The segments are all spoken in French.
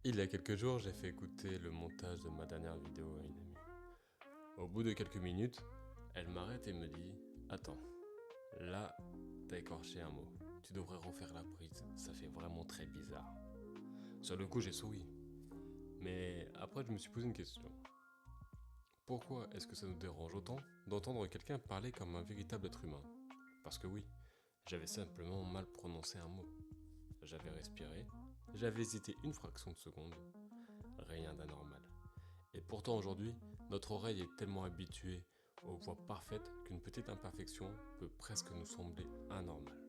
Il y a quelques jours, j'ai fait écouter le montage de ma dernière vidéo à une amie. Au bout de quelques minutes, elle m'arrête et me dit « Attends, là, t'as écorché un mot. Tu devrais refaire la prise, ça fait vraiment très bizarre. » Sur le coup, j'ai souri. Mais après, je me suis posé une question. Pourquoi est-ce que ça nous dérange autant d'entendre quelqu'un parler comme un véritable être humain? Parce que oui, j'avais simplement mal prononcé un mot. J'avais respiré, j'avais hésité une fraction de seconde. Rien d'anormal. Et pourtant aujourd'hui, notre oreille est tellement habituée aux voix parfaites qu'une petite imperfection peut presque nous sembler anormale.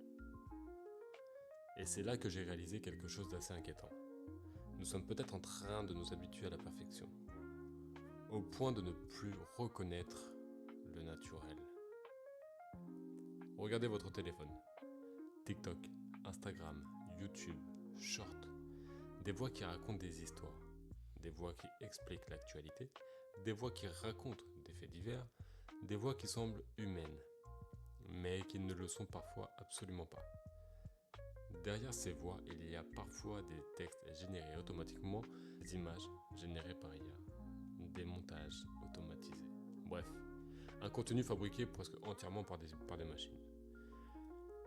Et c'est là que j'ai réalisé quelque chose d'assez inquiétant. Nous sommes peut-être en train de nous habituer à la perfection, au point de ne plus reconnaître le naturel. Regardez votre téléphone. TikTok, Instagram, YouTube, Short. Des voix qui racontent des histoires, des voix qui expliquent l'actualité, des voix qui racontent des faits divers, des voix qui semblent humaines, mais qui ne le sont parfois absolument pas. Derrière ces voix, il y a parfois des textes générés automatiquement, des images générées par IA, des montages automatisés. Bref, un contenu fabriqué presque entièrement par des machines.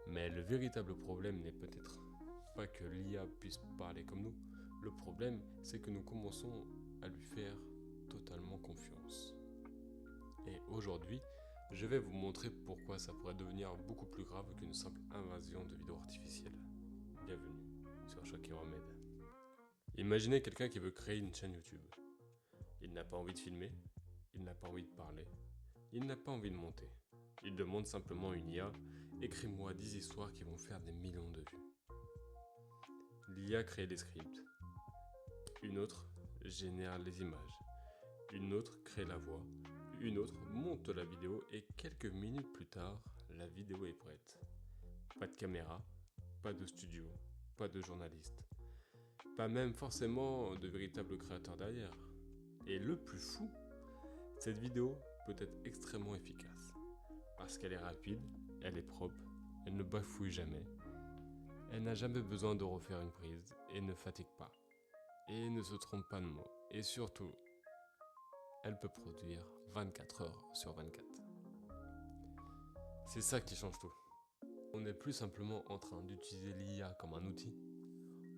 Mais le véritable problème n'est peut-être pas que l'IA puisse parler comme nous. Le problème, c'est que nous commençons à lui faire totalement confiance. Et aujourd'hui, je vais vous montrer pourquoi ça pourrait devenir beaucoup plus grave qu'une simple invasion de vidéos artificielles. Bienvenue sur Choc et Remède. Imaginez quelqu'un qui veut créer une chaîne YouTube. Il n'a pas envie de filmer, il n'a pas envie de parler, il n'a pas envie de monter. Il demande simplement une IA, écris-moi 10 histoires qui vont faire des millions de vues. L'IA crée des scripts. Une autre génère les images. Une autre crée la voix. Une autre monte la vidéo et quelques minutes plus tard, la vidéo est prête. Pas de caméra, pas de studio, pas de journaliste. Pas même forcément de véritable créateur derrière. Et le plus fou, cette vidéo peut être extrêmement efficace. Parce qu'elle est rapide, elle est propre, elle ne bafouille jamais. Elle n'a jamais besoin de refaire une prise et ne fatigue pas. Et ne se trompe pas de mots. Et surtout, elle peut produire 24 heures sur 24. C'est ça qui change tout. On n'est plus simplement en train d'utiliser l'IA comme un outil,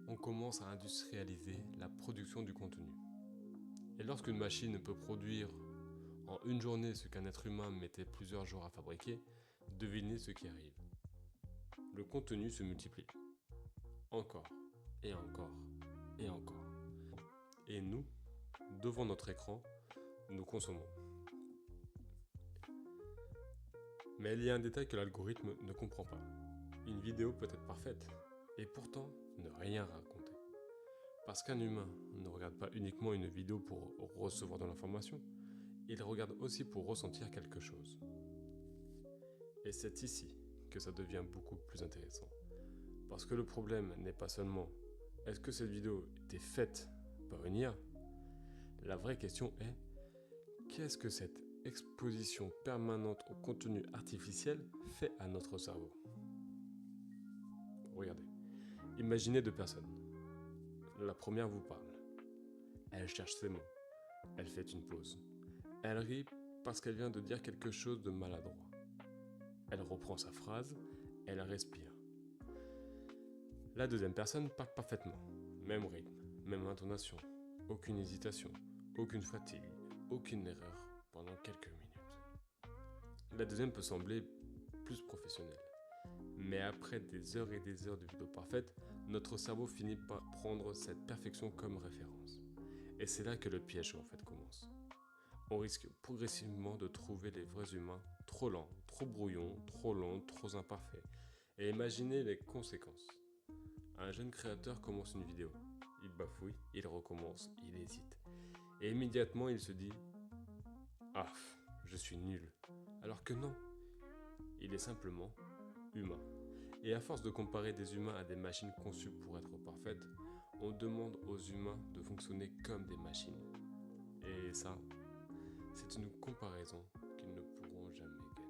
on commence à industrialiser la production du contenu. Et lorsqu'une machine peut produire en une journée ce qu'un être humain mettait plusieurs jours à fabriquer, devinez ce qui arrive. Le contenu se multiplie. Encore, et encore, et encore. Et nous, devant notre écran, nous consommons. Mais il y a un détail que l'algorithme ne comprend pas. Une vidéo peut être parfaite, et pourtant ne rien raconter. Parce qu'un humain ne regarde pas uniquement une vidéo pour recevoir de l'information, il regarde aussi pour ressentir quelque chose. Et c'est ici que ça devient beaucoup plus intéressant. Parce que le problème n'est pas seulement est-ce que cette vidéo était faite par une IA? La vraie question est qu'est-ce que cette exposition permanente au contenu artificiel fait à notre cerveau? Regardez, imaginez deux personnes. La première vous parle. Elle cherche ses mots. Elle fait une pause. Elle rit parce qu'elle vient de dire quelque chose de maladroit. Elle reprend sa phrase. Elle respire. La deuxième personne parle parfaitement. Même rythme, même intonation. Aucune hésitation, aucune fatigue, aucune erreur pendant quelques minutes. La deuxième peut sembler plus professionnelle. Mais après des heures et des heures de vidéos parfaites, notre cerveau finit par prendre cette perfection comme référence. Et c'est là que le piège en fait commence. On risque progressivement de trouver les vrais humains trop lents, trop brouillons, trop longs, trop imparfaits. Et imaginez les conséquences. Un jeune créateur commence une vidéo. Il bafouille, il recommence, il hésite. Et immédiatement il se dit « Ah, je suis nul ». Alors que non, il est simplement humain. Et à force de comparer des humains à des machines conçues pour être parfaites, on demande aux humains de fonctionner comme des machines. Et ça, c'est une comparaison qu'ils ne pourront jamais gagner.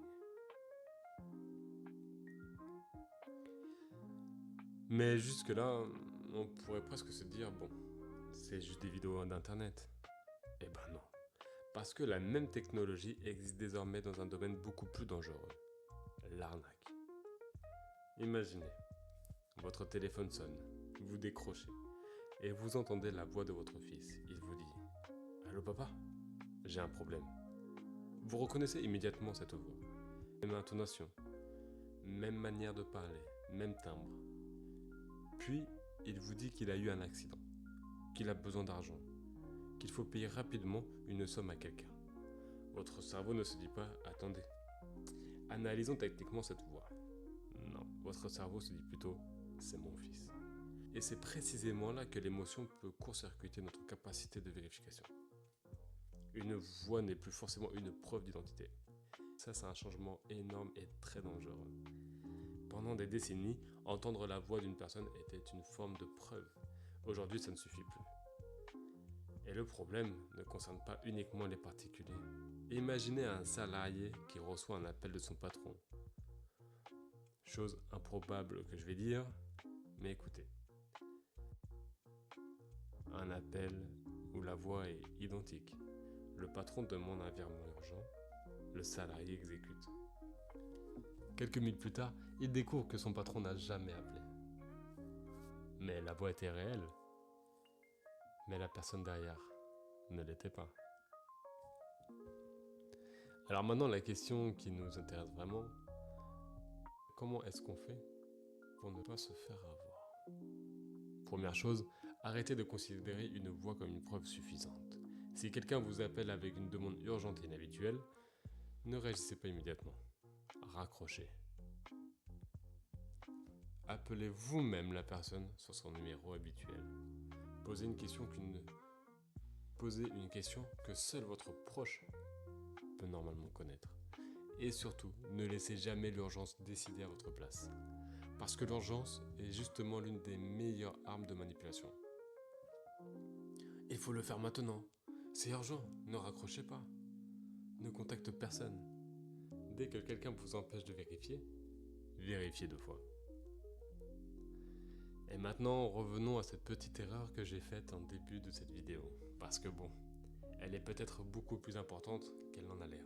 Mais jusque-là, on pourrait presque se dire, bon, c'est juste des vidéos d'internet. Eh ben non. Parce que la même technologie existe désormais dans un domaine beaucoup plus dangereux. L'arnaque. Imaginez, votre téléphone sonne, vous décrochez, et vous entendez la voix de votre fils. Il vous dit « Allô papa, j'ai un problème ». Vous reconnaissez immédiatement cette voix. Même intonation, même manière de parler, même timbre. Puis, il vous dit qu'il a eu un accident, qu'il a besoin d'argent, qu'il faut payer rapidement une somme à quelqu'un. Votre cerveau ne se dit pas « Attendez, analysons techniquement cette voix ». Non, votre cerveau se dit plutôt « C'est mon fils ». Et c'est précisément là que l'émotion peut court-circuiter notre capacité de vérification. Une voix n'est plus forcément une preuve d'identité. Ça, c'est un changement énorme et très dangereux. Pendant des décennies, entendre la voix d'une personne était une forme de preuve. Aujourd'hui, ça ne suffit plus. Et le problème ne concerne pas uniquement les particuliers. Imaginez un salarié qui reçoit un appel de son patron. Chose improbable que je vais dire, mais écoutez. Un appel où la voix est identique. Le patron demande un virement urgent, le salarié exécute. Quelques minutes plus tard, il découvre que son patron n'a jamais appelé. Mais la voix était réelle. Mais la personne derrière ne l'était pas. Alors maintenant, la question qui nous intéresse vraiment, comment est-ce qu'on fait pour ne pas se faire avoir? Première chose, arrêtez de considérer une voix comme une preuve suffisante. Si quelqu'un vous appelle avec une demande urgente et inhabituelle, ne réagissez pas immédiatement. Raccrochez. Appelez vous-même la personne sur son numéro habituel. Posez une question que seul votre proche peut normalement connaître. Et surtout, ne laissez jamais l'urgence décider à votre place. Parce que l'urgence est justement l'une des meilleures armes de manipulation. Il faut le faire maintenant. C'est urgent, ne raccrochez pas. Ne contactez personne. Dès que quelqu'un vous empêche de vérifier, vérifiez 2 fois. Et maintenant, revenons à cette petite erreur que j'ai faite en début de cette vidéo. Parce que bon, elle est peut-être beaucoup plus importante qu'elle n'en a l'air.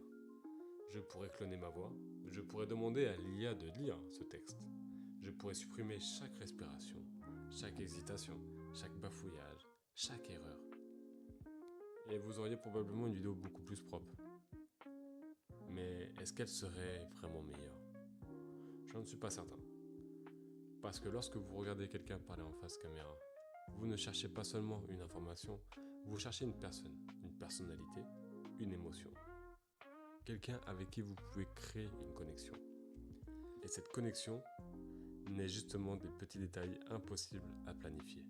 Je pourrais cloner ma voix, je pourrais demander à l'IA de lire ce texte. Je pourrais supprimer chaque respiration, chaque hésitation, chaque bafouillage, chaque erreur. Et vous auriez probablement une vidéo beaucoup plus propre. Mais est-ce qu'elle serait vraiment meilleure? Je ne suis pas certain. Parce que lorsque vous regardez quelqu'un parler en face caméra, vous ne cherchez pas seulement une information, vous cherchez une personne, une personnalité, une émotion. Quelqu'un avec qui vous pouvez créer une connexion. Et cette connexion n'est justement des petits détails impossibles à planifier,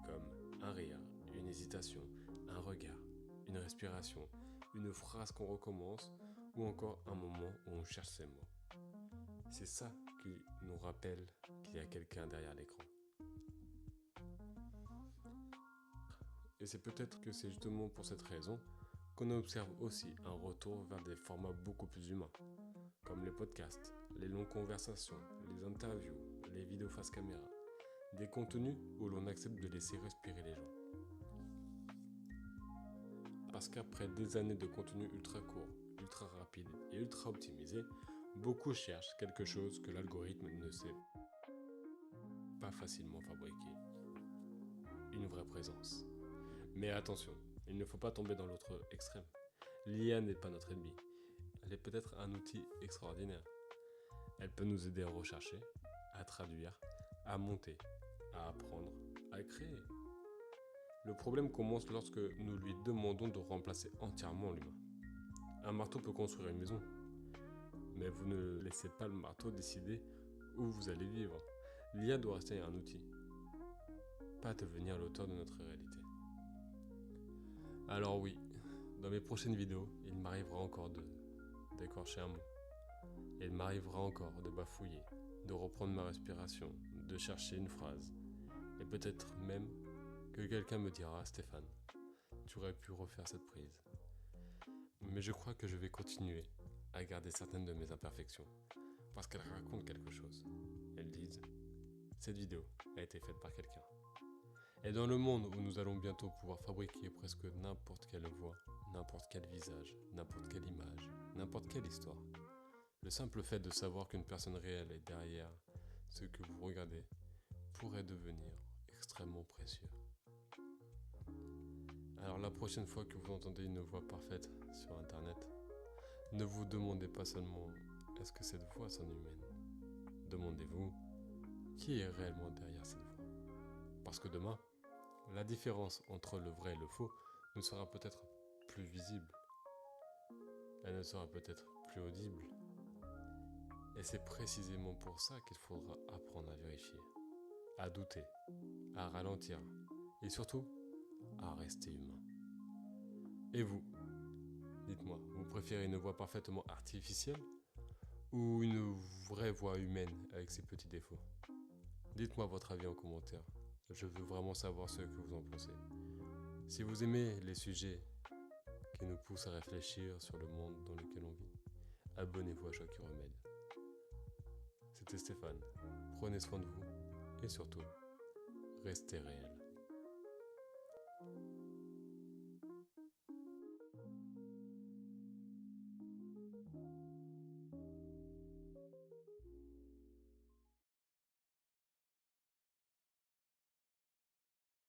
comme un rire, une hésitation, un regard, une respiration, une phrase qu'on recommence ou encore un moment où on cherche ses mots. C'est ça qui nous rappelle qu'il y a quelqu'un derrière l'écran. Et c'est peut-être que c'est justement pour cette raison qu'on observe aussi un retour vers des formats beaucoup plus humains, comme les podcasts, les longues conversations, les interviews, les vidéos face caméra, des contenus où l'on accepte de laisser respirer les gens. Parce qu'après des années de contenu ultra court, ultra rapide et ultra optimisé, beaucoup cherchent quelque chose que l'algorithme ne sait pas facilement fabriquer. Une vraie présence. Mais attention, il ne faut pas tomber dans l'autre extrême. L'IA n'est pas notre ennemi. Elle est peut-être un outil extraordinaire. Elle peut nous aider à rechercher, à traduire, à monter, à apprendre, à créer. Le problème commence lorsque nous lui demandons de remplacer entièrement l'humain. Un marteau peut construire une maison, mais vous ne laissez pas le marteau décider où vous allez vivre. L'IA doit rester un outil, pas devenir l'auteur de notre réalité. Alors oui, dans mes prochaines vidéos, il m'arrivera encore d'écorcher un mot. Il m'arrivera encore de bafouiller, de reprendre ma respiration, de chercher une phrase. Et peut-être même que quelqu'un me dira « Stéphane, tu aurais pu refaire cette prise ». Mais je crois que je vais continuer à garder certaines de mes imperfections, parce qu'elles racontent quelque chose. Elles disent « Cette vidéo a été faite par quelqu'un ». Et dans le monde où nous allons bientôt pouvoir fabriquer presque n'importe quelle voix, n'importe quel visage, n'importe quelle image, n'importe quelle histoire, le simple fait de savoir qu'une personne réelle est derrière ce que vous regardez pourrait devenir extrêmement précieux. Alors la prochaine fois que vous entendez une voix parfaite sur internet, ne vous demandez pas seulement est-ce que cette voix sonne humaine. Demandez-vous qui est réellement derrière cette voix. Parce que demain, la différence entre le vrai et le faux ne sera peut-être plus visible. Elle ne sera peut-être plus audible. Et c'est précisément pour ça qu'il faudra apprendre à vérifier, à douter, à ralentir et surtout à rester humain. Et vous, dites-moi, vous préférez une voix parfaitement artificielle ou une vraie voix humaine avec ses petits défauts? Dites-moi votre avis en commentaire. Je veux vraiment savoir ce que vous en pensez. Si vous aimez les sujets qui nous poussent à réfléchir sur le monde dans lequel on vit, abonnez-vous à Choc et Remède. C'était Stéphane. Prenez soin de vous et surtout, restez réel.